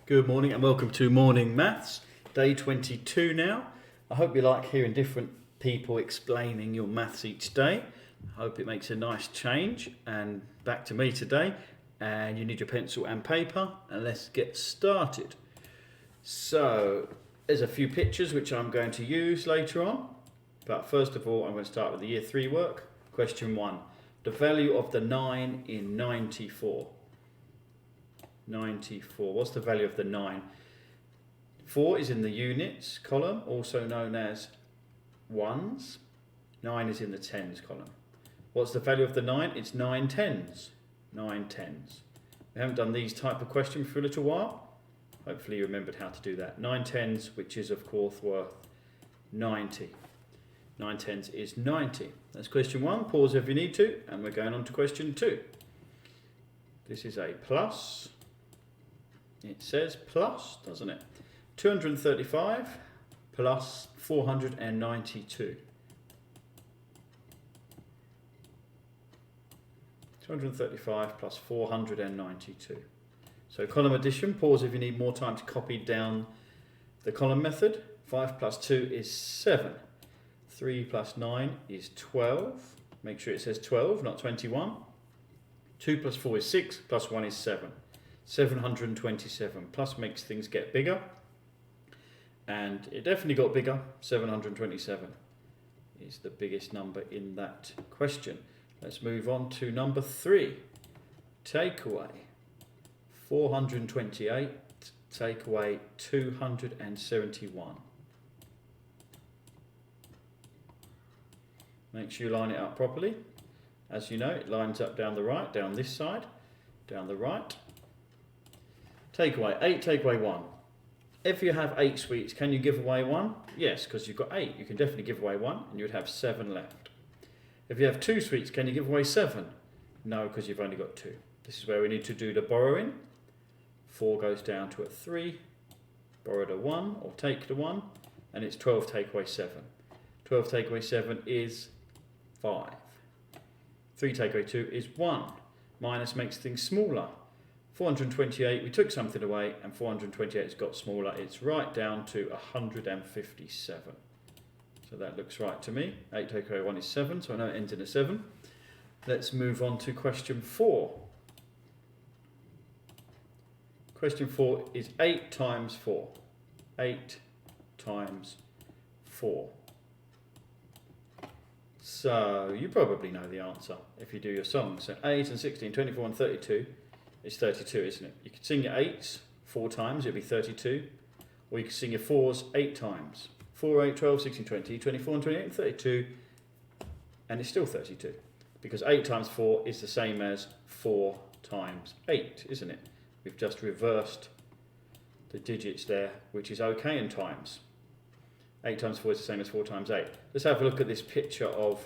Good morning and welcome to Morning Maths, day 22 now. I hope you like hearing different people explaining your maths each day. I hope it makes a nice change. And back to me today, and you need your pencil and paper, and let's get started. So there's a few pictures which I'm going to use later on, but first of all I'm going to start with the year 3 work. Question 1, the value of the 9 in 94. 94. What's the value of the 9? 4 is in the units column, also known as ones. 9 is in the tens column. What's the value of the 9? It's 9 tens. 9 tens. We haven't done these type of questions for a little while. Hopefully you remembered how to do that. 9 tens, which is of course worth 90. 9 tens is 90. That's question 1. Pause if you need to, and we're going on to question 2. This is a plus. It says plus, doesn't it? 235 plus 492. 235 plus 492. So column addition, pause if you need more time to copy down the column method. 5 plus 2 is 7. 3 plus 9 is 12. Make sure it says 12, not 21. 2 plus 4 is 6, plus 1 is 7. 727. Plus makes things get bigger. And it definitely got bigger. 727 is the biggest number in that question. Let's move on to number 3. Takeaway. 428. Take away 271. Make sure you line it up properly. As you know, it lines up down the right, down this side, down the right. Take away 8, take away 1. If you have 8 sweets, can you give away 1? Yes, because you've got 8. You can definitely give away 1, and you would have 7 left. If you have 2 sweets, can you give away 7? No, because you've only got 2. This is where we need to do the borrowing. 4 goes down to a 3. Borrow the 1, or take the 1, and it's 12 take away 7. 12 take away 7 is 5. 3 take away 2 is 1. Minus makes things smaller. 428, we took something away, and 428 has got smaller. It's right down to 157. So that looks right to me. 8 take away 1 is 7, so I know it ends in a 7. Let's move on to question 4. Question 4 is 8 times 4. 8 times 4. So you probably know the answer if you do your song. So 8 and 16, 24 and 32 is 32, isn't it? You could sing your 8s 4 times, it'll be 32. Or you could sing your 4s 8 times. 4, 8, 12, 16, 20, 24 and 28 and 32. And it's still 32. Because 8 times 4 is the same as 4 times 8, isn't it? We've just reversed the digits there, which is okay in times. 8 times 4 is the same as 4 times 8. Let's have a look at this picture of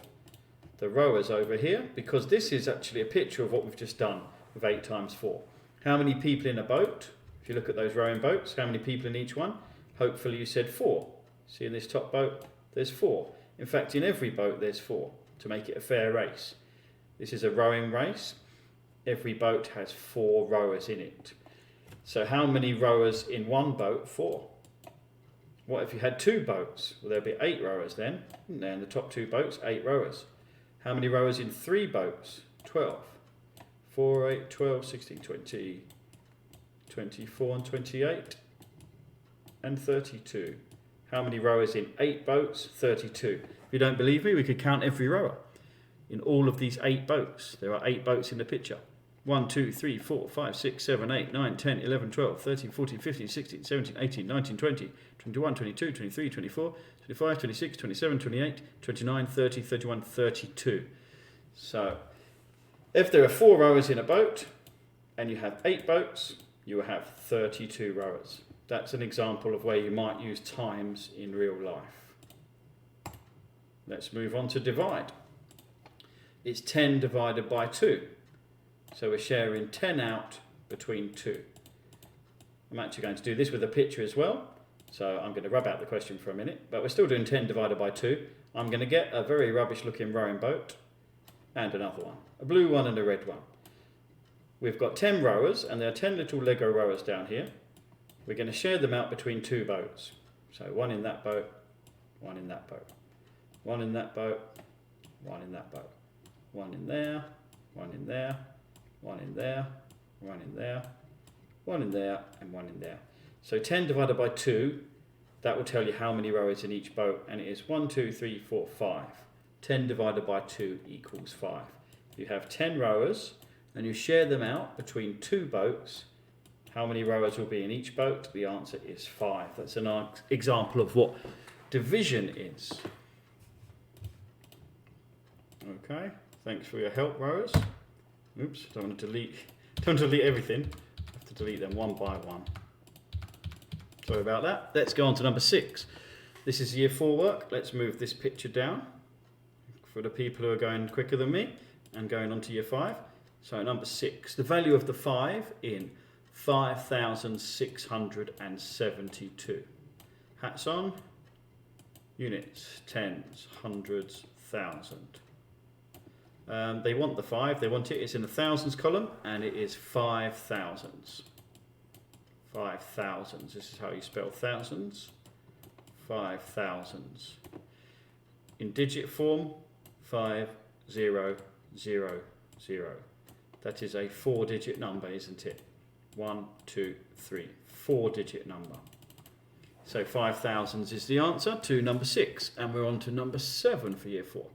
the rowers over here, because this is actually a picture of what we've just done with 8 times 4. How many people in a boat? If you look at those rowing boats, how many people in each one? Hopefully you said 4. See, in this top boat, there's 4. In fact, in every boat there's 4, to make it a fair race. This is a rowing race. Every boat has 4 rowers in it. So how many rowers in one boat? 4. What if you had 2 boats? Well, there'd be 8 rowers then. And then the top 2 boats, 8 rowers. How many rowers in 3 boats? 12. 4, 8, 12, 16, 20, 24 and 28 and 32. How many rowers in 8 boats? 32. If you don't believe me, we could count every rower. In all of these 8 boats, there are 8 boats in the picture. 1, 2, 3, 4, 5, 6, 7, 8, 9, 10, 11, 12, 13, 14, 15, 16, 17, 18, 19, 20, 21, 22, 23, 24, 25, 26, 27, 28, 29, 30, 31, 32. So, if there are 4 rowers in a boat, and you have 8 boats, you will have 32 rowers. That's an example of where you might use times in real life. Let's move on to divide. It's 10 divided by 2. So we're sharing 10 out between 2. I'm actually going to do this with a picture as well. So I'm going to rub out the question for a minute. But we're still doing 10 divided by 2. I'm going to get a very rubbish looking rowing boat and another one. A blue one and a red one. We've got 10 rowers, and there are 10 little Lego rowers down here. We're going to share them out between 2 boats. So one in that boat, one in that boat, one in that boat, one in that boat, one in there, one in there, one in there, one in there, one in there, and one in there. So 10 divided by 2, that will tell you how many rowers in each boat, and it is 1, 2, 3, 4, 5. 10 divided by 2 equals 5. You have 10 rowers, and you share them out between 2 boats. How many rowers will be in each boat? The answer is 5. That's an example of what division is. Okay, thanks for your help, rowers. Oops, don't want to delete everything. I have to delete them one by one. Sorry about that. Let's go on to number 6. This is year 4 work. Let's move this picture down for the people who are going quicker than me and going on to year 5. So number 6, the value of the 5 in 5,672. Hats on. Units, tens, hundreds, thousand. They want the 5, they want it, it's in the thousands column, and it is 5 thousands. 5 thousands, this is how you spell thousands. 5 thousands. In digit form, 5, 0, 0, 0. That is a 4-digit number, isn't it? 1, 2, 3, 4-digit number. So 5 thousands is the answer to number 6, and we're on to number 7 for year 4.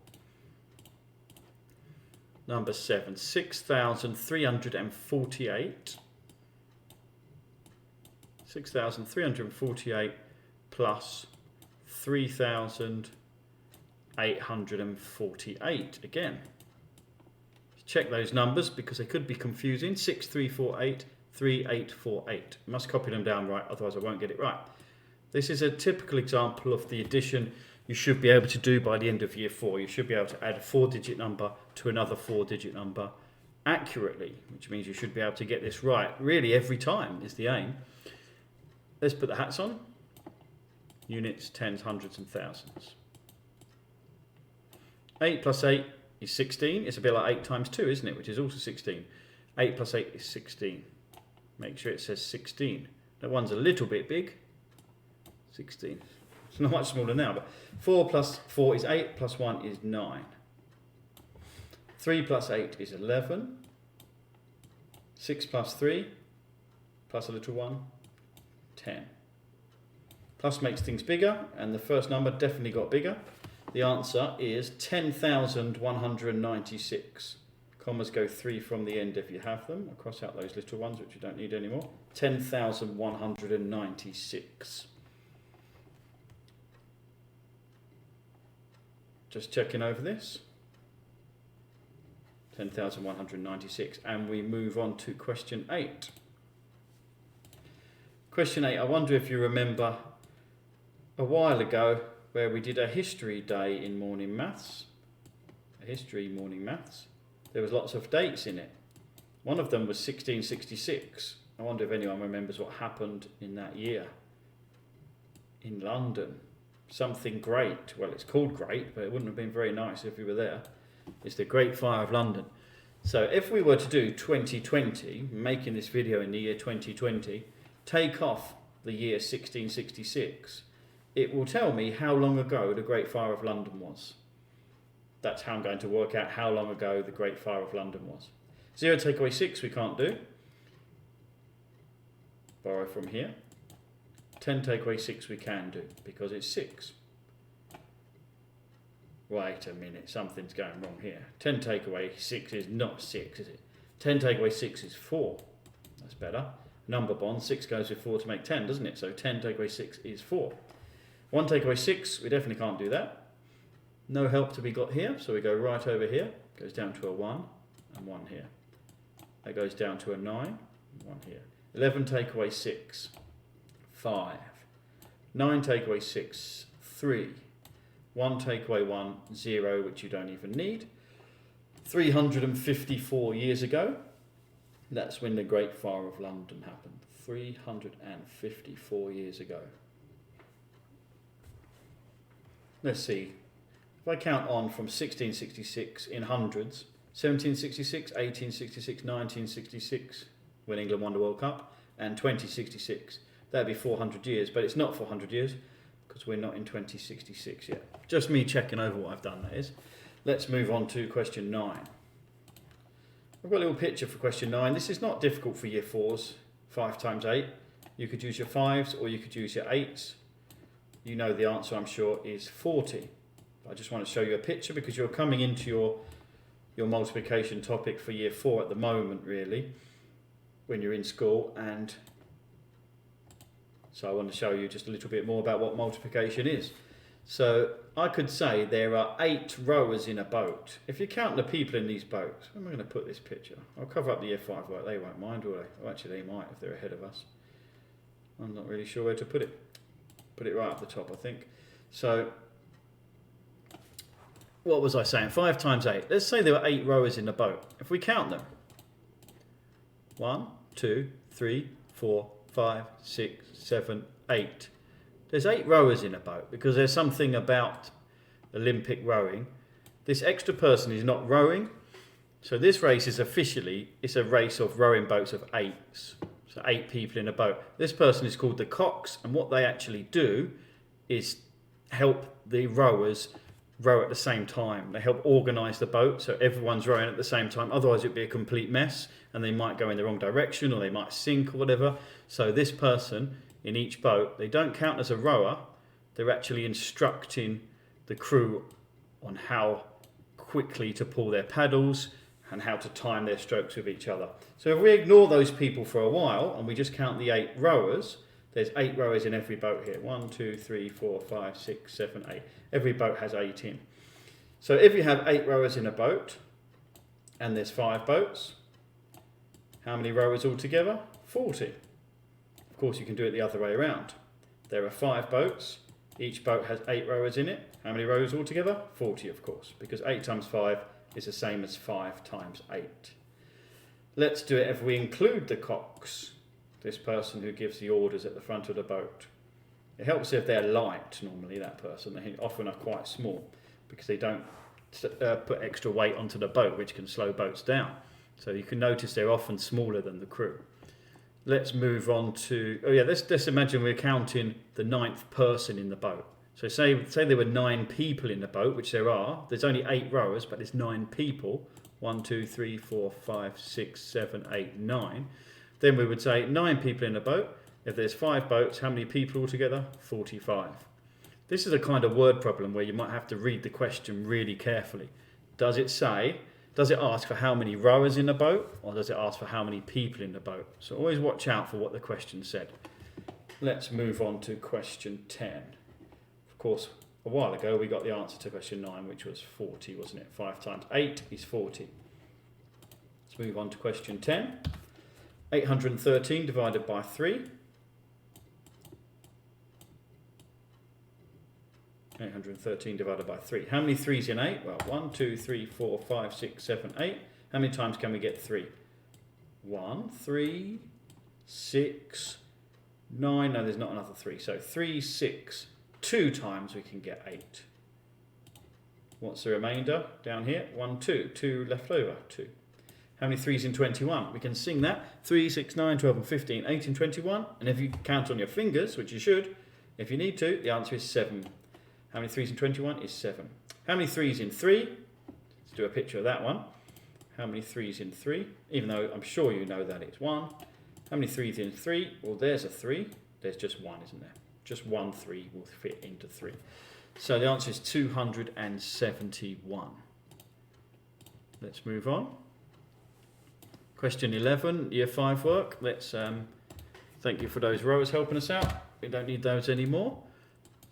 Number 7, 6,348. 6,348 plus 3,848. Again, check those numbers because they could be confusing. 6348, 3848. You must copy them down right, otherwise I won't get it right. This is a typical example of the addition you should be able to do by the end of year 4. You should be able to add a 4-digit number to another 4-digit number accurately, which means you should be able to get this right really every time is the aim. Let's put the hats on. Units, tens, hundreds, and thousands. 8 plus 8 is 16. It's a bit like 8 times 2, isn't it? Which is also 16. 8 plus 8 is 16. Make sure it says 16. That one's a little bit big. 16. It's not much smaller now, but 4 plus 4 is 8, plus 1 is 9. 3 plus 8 is 11. 6 plus 3, plus a little 1, 10. Plus makes things bigger, and the first number definitely got bigger. The answer is 10,196. Commas go 3 from the end if you have them. I'll cross out those little ones which you don't need anymore. 10,196. Just checking over this. 10,196. And we move on to question 8. Question 8, I wonder if you remember a while ago where we did a history day in morning maths. A history morning maths. There was lots of dates in it. One of them was 1666. I wonder if anyone remembers what happened in that year. In London. Something great. Well, it's called great, but it wouldn't have been very nice if we were there. It's the Great Fire of London. So if we were to do 2020, making this video in the year 2020, take off the year 1666, it will tell me how long ago the Great Fire of London was. That's how I'm going to work out how long ago the Great Fire of London was. 0 take away 6 we can't do. Borrow from here. 10 take away 6 we can do because it's 6. Wait a minute, something's going wrong here. 10 take away 6 is not 6, is it? 10 take away 6 is 4. That's better. Number bond, 6 goes with 4 to make 10, doesn't it? So 10 take away 6 is 4. 1 take away 6, we definitely can't do that. No help to be got here, so we go right over here. Goes down to a 1 and 1 here. That goes down to a 9 and 1 here. 11 take away 6, 5. 9 take away 6, 3. 1 take away 1, 0, which you don't even need. 354 years ago, that's when the Great Fire of London happened. 354 years ago. Let's see. If I count on from 1666 in hundreds, 1766, 1866, 1966, when England won the World Cup, and 2066. that'd be 400 years, but it's not 400 years because we're not in 2066 yet. Just me checking over what I've done, that is. Let's move on to question 9. I've got a little picture for question 9. This is not difficult for year 4s, 5 times 8. You could use your 5s or you could use your 8s. You know the answer, I'm sure, is 40. I just want to show you a picture because you're coming into your multiplication topic for year 4 at the moment, really, when you're in school. And so I want to show you just a little bit more about what multiplication is. So I could say there are 8 rowers in a boat. If you count the people in these boats, where am I going to put this picture? I'll cover up the year 5 work. They won't mind, will they? Well, actually, they might if they're ahead of us. I'm not really sure where to put it. Put it right up the top, I think. So what was I saying? 5 times 8. Let's say there were 8 rowers in the boat. If we count them, 1, 2, 3, 4, 5, 6, 7, 8. There's 8 rowers in a boat because there's something about Olympic rowing. This extra person is not rowing. So this race is officially, it's a race of rowing boats of 8s. So 8 people in a boat. This person is called the cocks, and what they actually do is help the rowers row at the same time. They help organise the boat so everyone's rowing at the same time. Otherwise it'd be a complete mess and they might go in the wrong direction or they might sink or whatever. So this person in each boat, they don't count as a rower. They're actually instructing the crew on how quickly to pull their paddles and how to time their strokes with each other. So if we ignore those people for a while and we just count the 8 rowers, there's 8 rowers in every boat here. 1, 2, 3, 4, 5, 6, 7, 8. Every boat has 8 in. So if you have 8 rowers in a boat and there's 5 boats, how many rowers altogether? 40. Of course, you can do it the other way around. There are 5 boats. Each boat has 8 rowers in it. How many rowers altogether? 40, of course, because 8 times 5 is the same as 5 times 8. Let's do it if we include the cocks, this person who gives the orders at the front of the boat. It helps if they're light, normally, that person. They often are quite small because they don't put extra weight onto the boat, which can slow boats down. So you can notice they're often smaller than the crew. Let's move on to, let's imagine we're counting the 9th person in the boat. So say there were 9 people in the boat, which there are. There's only 8 rowers, but there's 9 people. 1, 2, 3, 4, 5, 6, 7, 8, 9. Then we would say 9 people in a boat. If there's 5 boats, how many people altogether? 45. This is a kind of word problem where you might have to read the question really carefully. Does it ask for how many rowers in a boat, or does it ask for how many people in the boat? So always watch out for what the question said. Let's move on to question 10. Of course, a while ago we got the answer to question 9, which was 40, wasn't it? 5 times 8 is 40. Let's move on to question 10. 813 divided by 3. 813 divided by 3. How many 3's in 8? Well, 1, 2, 3, 4, 5, 6, 7, 8. How many times can we get 3? 1, 3, 6, 9. No, there's not another 3. So 3, 6. 2 times we can get 8. What's the remainder down here? 1, 2. 2 left over. 2. How many 3's in 21? We can sing that. 3, 6, 9, 12 and 15. 8 and 21. And if you count on your fingers, which you should, if you need to, the answer is 7. How many 3's in 21 is 7. How many 3's in 3? Let's do a picture of that one. How many 3's in 3? Even though I'm sure you know that it's 1. How many 3's in 3? Well, there's a 3. There's just 1, isn't there? Just 1 3 will fit into 3. So the answer is 271. Let's move on. Question 11, year 5 work. Let's thank you for those rowers helping us out. We don't need those anymore,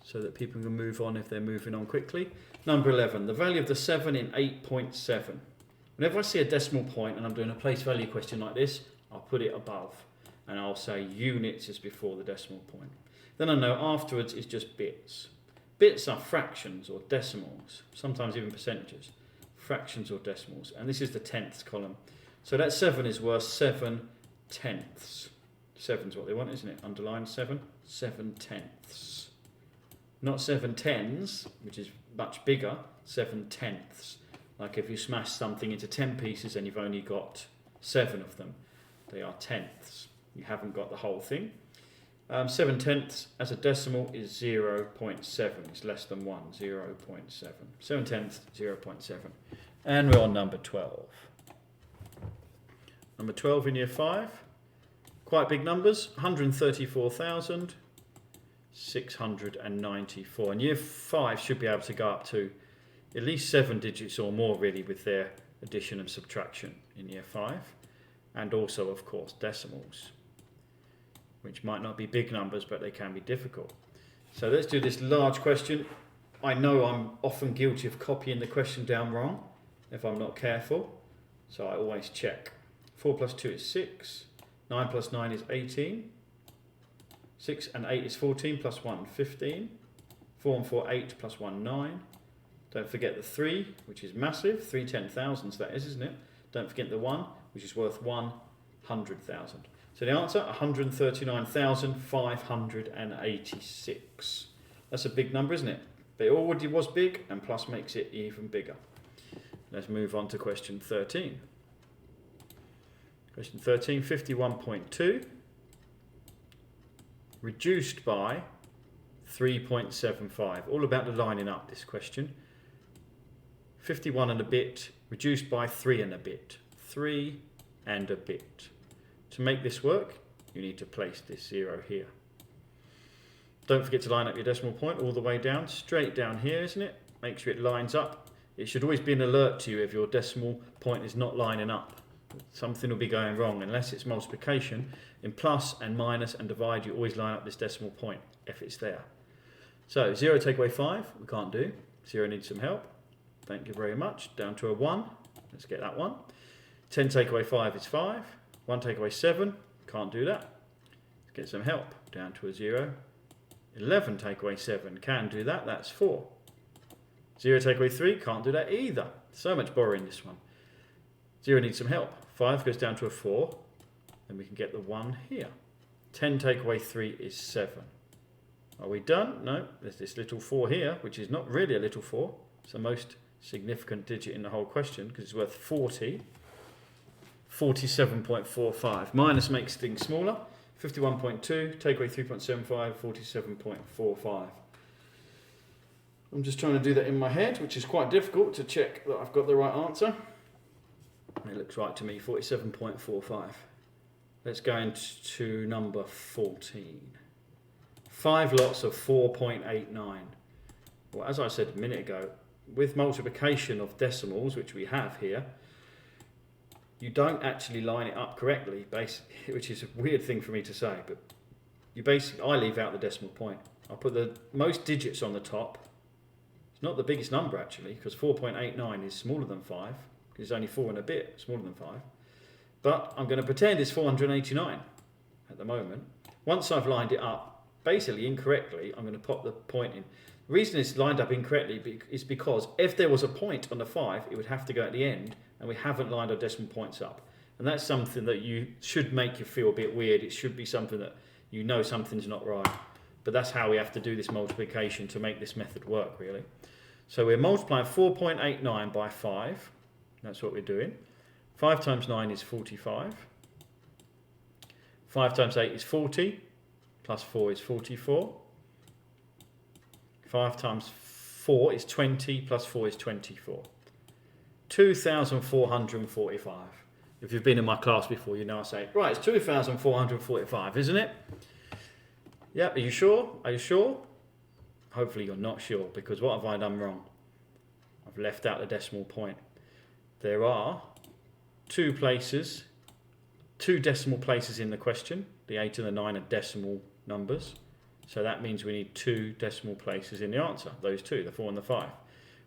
so that people can move on if they're moving on quickly. Number 11, the value of the 7 in 8.7. Whenever I see a decimal point and I'm doing a place value question like this, I'll put it above and I'll say units is before the decimal point. Then I know afterwards it's just bits. Bits are fractions or decimals, sometimes even percentages. Fractions or decimals, and this is the tenths column. So that 7 is worth 7 tenths. 7's what they want, isn't it? Underline 7. 7 tenths. Not 7 tens, which is much bigger, 7 tenths. Like if you smash something into 10 pieces and you've only got 7 of them, they are tenths. You haven't got the whole thing. 7/10 as a decimal is 0.7. It's less than 1, 0.7. 7/10, 0.7. And we're on number 12. Number 12 in year 5. Quite big numbers, 134,694. And year 5 should be able to go up to at least 7 digits or more really with their addition and subtraction in year 5. And also, of course, decimals, which might not be big numbers, but they can be difficult. So let's do this large question. I know I'm often guilty of copying the question down wrong if I'm not careful, so I always check. 4 plus 2 is 6, 9 plus 9 is 18, 6 and 8 is 14, plus 1, 15, 4 and 4, 8, plus 1, 9. Don't forget the 3, which is massive, 3 10,000s that is, isn't it? Don't forget the 1, which is worth 100,000. So the answer, 139,586. That's a big number, isn't it? But it already was big, and plus makes it even bigger. Let's move on to question 13. Question 13, 51.2 reduced by 3.75. All about the lining up, this question. 51 and a bit reduced by 3 and a bit. 3 and a bit. To make this work, you need to place this 0 here. Don't forget to line up your decimal point all the way down, straight down here, isn't it? Make sure it lines up. It should always be an alert to you if your decimal point is not lining up. Something will be going wrong unless it's multiplication. In plus and minus and divide, you always line up this decimal point if it's there. So 0 take away 5, we can't do. 0 needs some help. Thank you very much. Down to a 1. Let's get that one. 10 take away 5 is 5. 1 take away 7, can't do that. Let's get some help. Down to a 0. 11 take away 7, can do that, that's 4. 0 take away 3, can't do that either. So much borrowing this one. 0 needs some help. 5 goes down to a 4, then we can get the 1 here. 10 take away 3 is 7. Are we done? No, there's this little 4 here, which is not really a little 4. It's the most significant digit in the whole question because it's worth 40. 47.45. Minus makes things smaller. 51.2, take away 3.75, 47.45. I'm just trying to do that in my head, which is quite difficult to check that I've got the right answer. It looks right to me, 47.45. Let's go into number 14. 5 lots of 4.89. Well, as I said a minute ago, with multiplication of decimals, which we have here, you don't actually line it up correctly, which is a weird thing for me to say, but I leave out the decimal point. I'll put the most digits on the top. It's not the biggest number actually, because 4.89 is smaller than 5, because it's only 4 and a bit smaller than 5. But I'm going to pretend it's 489 at the moment. Once I've lined it up, basically incorrectly, I'm going to pop the point in. The reason it's lined up incorrectly is because if there was a point on the 5, it would have to go at the end, and we haven't lined our decimal points up. And that's something that should make you feel a bit weird. It should be something that you know something's not right. But that's how we have to do this multiplication to make this method work, really. So we're multiplying 4.89 by 5. That's what we're doing. 5 times 9 is 45. 5 times 8 is 40. Plus 4 is 44. 5 times 4 is 20. Plus 4 is 24. 2,445. If you've been in my class before, you know I say, right, it's 2,445, isn't it? Yeah, are you sure? Are you sure? Hopefully you're not sure, because what have I done wrong? I've left out the decimal point. There are two decimal places in the question. The 8 and the 9 are decimal numbers. So that means we need 2 decimal places in the answer, those two, the 4 and the 5.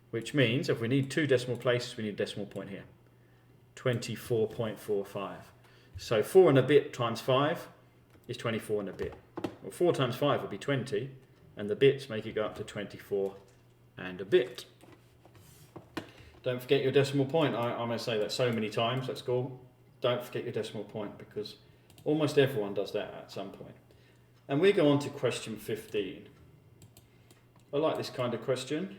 Which means if we need 2 decimal places, we need a decimal point here. 24.45. So 4 and a bit times 5 is 24 and a bit. Well, 4 times 5 would be 20, and the bits make it go up to 24 and a bit. Don't forget your decimal point. I'm going to say that so many times at school. Don't forget your decimal point, because almost everyone does that at some point. And we go on to question 15. I like this kind of question,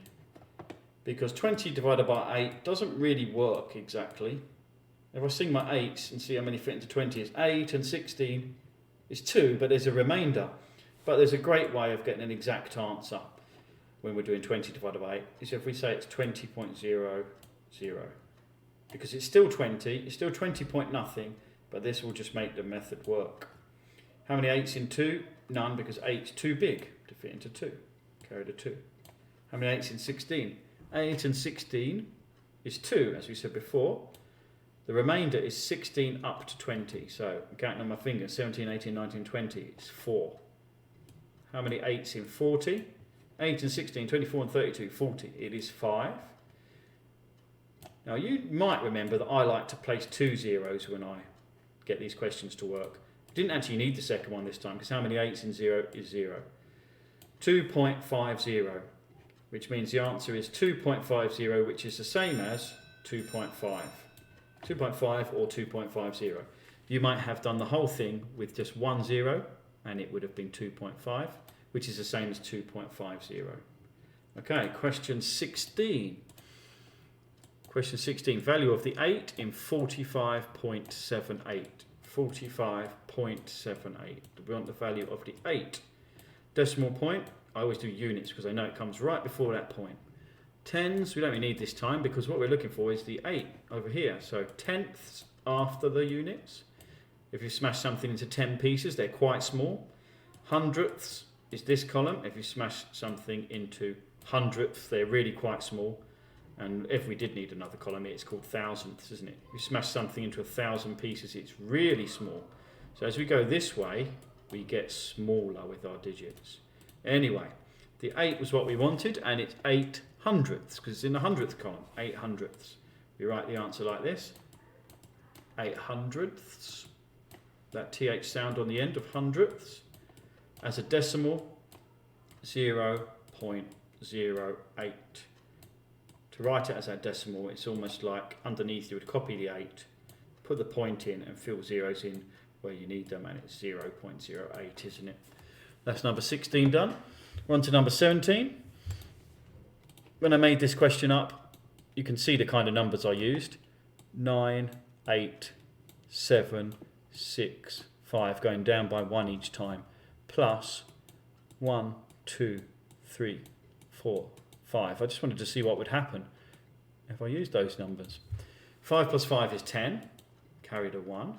because 20 divided by 8 doesn't really work exactly. If I sing my 8s and see how many fit into 20 is 8, and 16 is 2, but there's a remainder. But there's a great way of getting an exact answer when we're doing 20 divided by 8, is if we say it's 20.00, because it's still 20, it's still 20 point nothing, but this will just make the method work. How many 8's in 2? None, because 8's too big to fit into 2. Carry the 2. How many 8's in 16? 8 and 16 is 2, as we said before. The remainder is 16 up to 20. So I'm counting on my fingers, 17, 18, 19, 20. It's 4. How many 8's in 40? 8 and 16, 24 and 32, 40. It is 5. Now you might remember that I like to place 2 zeros when I get these questions to work. Didn't actually need the second one this time, because how many 8's in 0 is 0. 2.50, which means the answer is 2.50, which is the same as 2.5. 2.5 or 2.50. You might have done the whole thing with just 1 0, and it would have been 2.5, which is the same as 2.50. Okay, question 16. Question 16, value of the 8 in 45.78. 45.78. We want the value of the 8. Decimal point, I always do units because I know it comes right before that point. Tens, we don't really need this time because what we're looking for is the 8 over here. So tenths after the units. If you smash something into 10 pieces, they're quite small. Hundredths is this column. If you smash something into hundredths, they're really quite small. And if we did need another column, it's called thousandths, isn't it? If you smash something into 1,000 pieces, it's really small. So as we go this way, we get smaller with our digits. Anyway, the 8 was what we wanted, and it's 8 hundredths, because it's in the hundredth column, 8 hundredths. We write the answer like this, 8 hundredths, that TH sound on the end of hundredths, as a decimal, 0.08. To write it as a decimal, it's almost like underneath you would copy the 8, put the point in and fill zeros in where you need them, and it's 0.08, isn't it? That's number 16 done. We're on to number 17. When I made this question up, you can see the kind of numbers I used. 9, 8, 7, 6, 5, going down by 1 each time, plus 1, 2, 3, 4, 5. I just wanted to see what would happen if I used those numbers. 5 plus 5 is 10, carried a 1.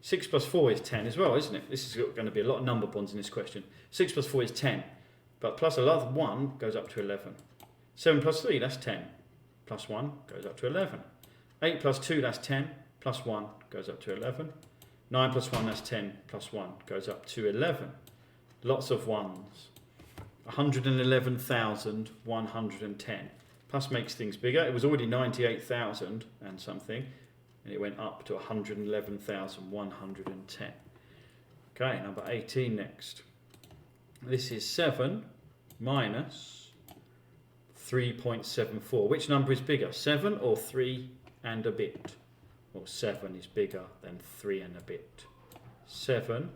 6 plus 4 is 10 as well, isn't it? This is going to be a lot of number bonds in this question. 6 plus 4 is 10, but plus another 1 goes up to 11. 7 plus 3, that's 10. Plus 1 goes up to 11. 8 plus 2, that's 10. Plus 1 goes up to 11. 9 plus 1, that's 10. Plus 1 goes up to 11. Lots of ones. 111,110. Plus makes things bigger. It was already 98,000 and something, and it went up to 111,110. Okay, number 18 next. This is 7 minus 3.74. Which number is bigger, 7 or 3 and a bit? Well, 7 is bigger than 3 and a bit. 7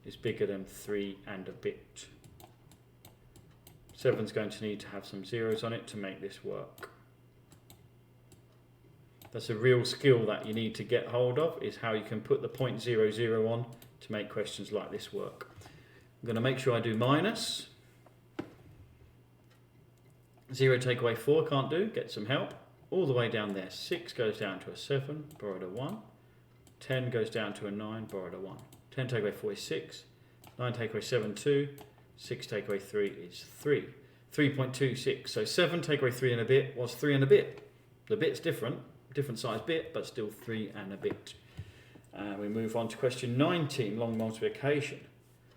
is bigger than 3 and a bit. 7's going to need to have some zeros on it to make this work. That's a real skill that you need to get hold of, is how you can put the 0.00 on to make questions like this work. I'm going to make sure I do minus. 0 take away 4, can't do, get some help. All the way down there, 6 goes down to a 7, borrowed a 1. 10 goes down to a 9, borrowed a 1. 10 take away 4 is 6. 9 take away 7, 2. 6 take away 3 is 3. 3.26. So 7 take away 3 and a bit was 3 and a bit. The bit's different size bit, but still 3 and a bit. We move on to question 19, long multiplication.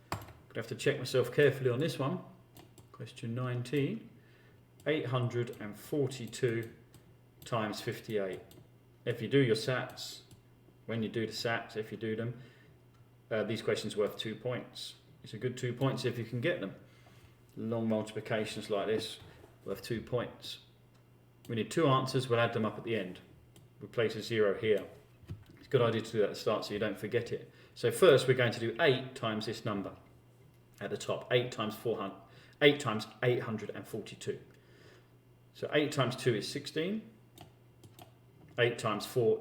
Gonna have to check myself carefully on this one. Question 19, 842 times 58. If you do your SATs, when you do the SATs, if you do them, these questions are worth 2 points. It's a good 2 points if you can get them. Long multiplications like this, worth 2 points. We need 2 answers, we'll add them up at the end. We'll place a 0 here. It's a good idea to do that at the start so you don't forget it. So first we're going to do 8 times this number at the top. 8 times 400, 8 times 842. So 8 times 2 is 16. 8 times 4,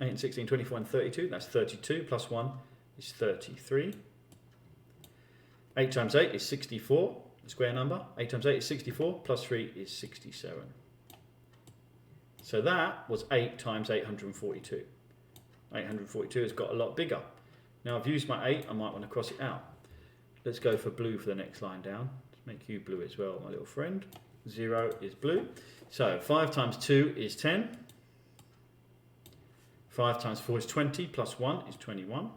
8 and 16, 24 and 32, that's 32, plus 1 is 33. 8 times 8 is 64, a square number. 8 times 8 is 64, plus 3 is 67. So that was 8 times 842. 842 has got a lot bigger. Now I've used my 8, I might want to cross it out. Let's go for blue for the next line down. Let's make you blue as well, my little friend. 0 is blue. So 5 times 2 is 10. 5 times 4 is 20, plus 1 is 21.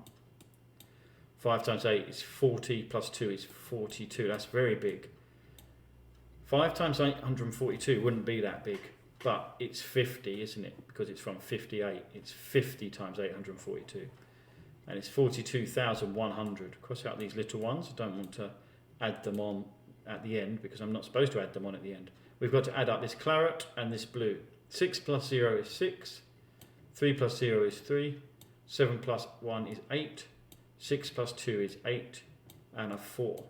5 times 8 is 40, plus 2 is 42. That's very big. 5 times 842 wouldn't be that big, but it's 50, isn't it? Because it's from 58. It's 50 times 842. And it's 42,100. Cross out these little ones. I don't want to add them on at the end because I'm not supposed to add them on at the end. We've got to add up this claret and this blue. 6 plus 0 is 6. 3 plus 0 is 3. 7 plus 1 is 8. 6 plus 2 is 8. And a 4.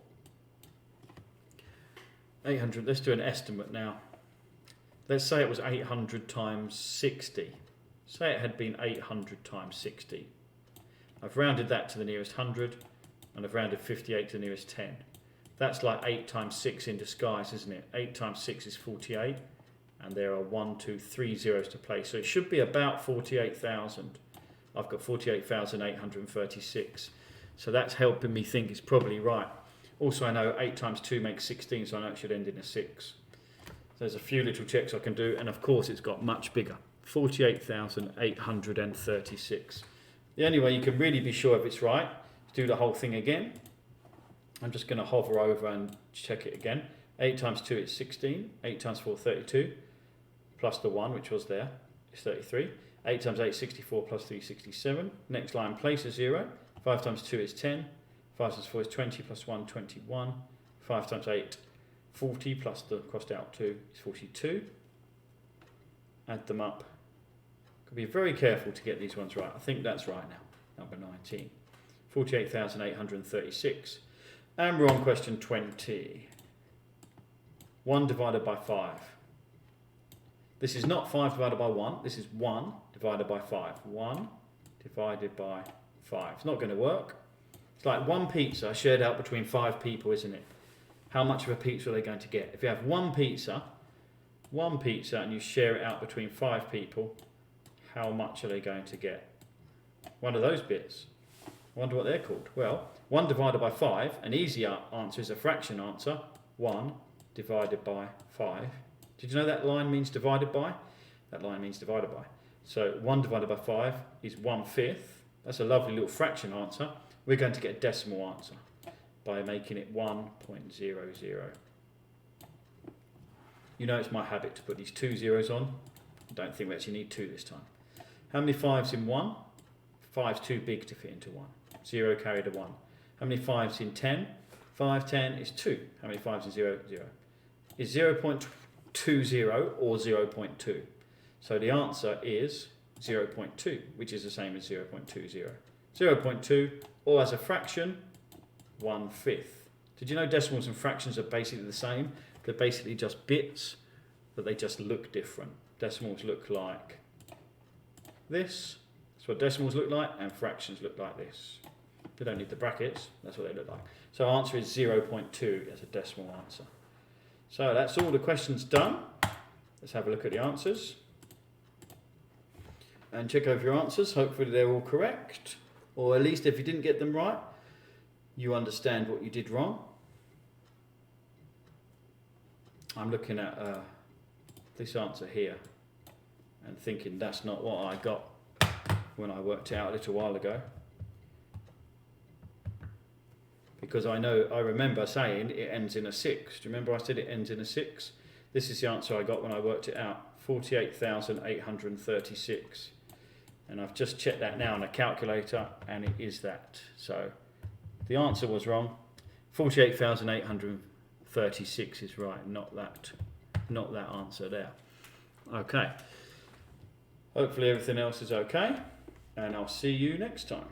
800. Let's do an estimate now. Let's say it was 800 times 60. Say it had been 800 times 60. I've rounded that to the nearest 100, and I've rounded 58 to the nearest 10. That's like 8 times 6 in disguise, isn't it? 8 times 6 is 48, and there are 1, 2, 3 zeros to place. So it should be about 48,000. I've got 48,836. So that's helping me think it's probably right. Also, I know 8 times 2 makes 16, so I know it should end in a 6. There's a few little checks I can do, and of course it's got much bigger. 48,836. The only way you can really be sure if it's right is do the whole thing again. I'm just going to hover over and check it again. 8 times 2 is 16. 8 times 4 32. Plus the 1 which was there is 33. 8 times 8 is 64 plus 3 is 67. Next line, place a 0. 5 times 2 is 10. 5 times 4 is 20 plus 1 21. 5 times 8 40 plus the crossed out 2 is 42. Add them up. Be very careful to get these ones right. I think that's right now. Number 19. 48,836. And we're on question 20. 1 divided by 5. This is not 5 divided by 1. This is 1 divided by 5. 1 divided by 5. It's not going to work. It's like one pizza shared out between 5 people, isn't it? How much of a pizza are they going to get? If you have one pizza and you share it out between 5 people, how much are they going to get? One of those bits. I wonder what they're called. Well, 1 divided by 5, an easier answer is a fraction answer. 1 divided by 5. Did you know that line means divided by? That line means divided by. So 1 divided by 5 is 1/5. That's a lovely little fraction answer. We're going to get a decimal answer by making it 1.00. You know it's my habit to put these 2 zeros on. I don't think we actually need 2 this time. How many 5s in 1? 5's too big to fit into 1. 0 carried a 1. How many 5s in 10? 5, 10 is 2. How many 5s in 0? 0. Is 0.20 or 0.2? So the answer is 0.2, which is the same as 0.20. 0.2, or as a fraction, 1/5. Did you know decimals and fractions are basically the same? They're basically just bits, but they just look different. Decimals look like this. That's what decimals look like, and fractions look like this. They don't need the brackets. That's what they look like. So our answer is 0.2 as a decimal answer. So that's all the questions done. Let's have a look at the answers. And check over your answers. Hopefully they're all correct. Or at least if you didn't get them right, you understand what you did wrong. I'm looking at this answer here and thinking that's not what I got when I worked it out a little while ago. Because I remember saying it ends in a 6. Do you remember I said it ends in a 6? This is the answer I got when I worked it out. 48,836. And I've just checked that now on a calculator and it is that. So the answer was wrong. 48,836 is right, not that answer there. Okay. Hopefully everything else is okay, and I'll see you next time.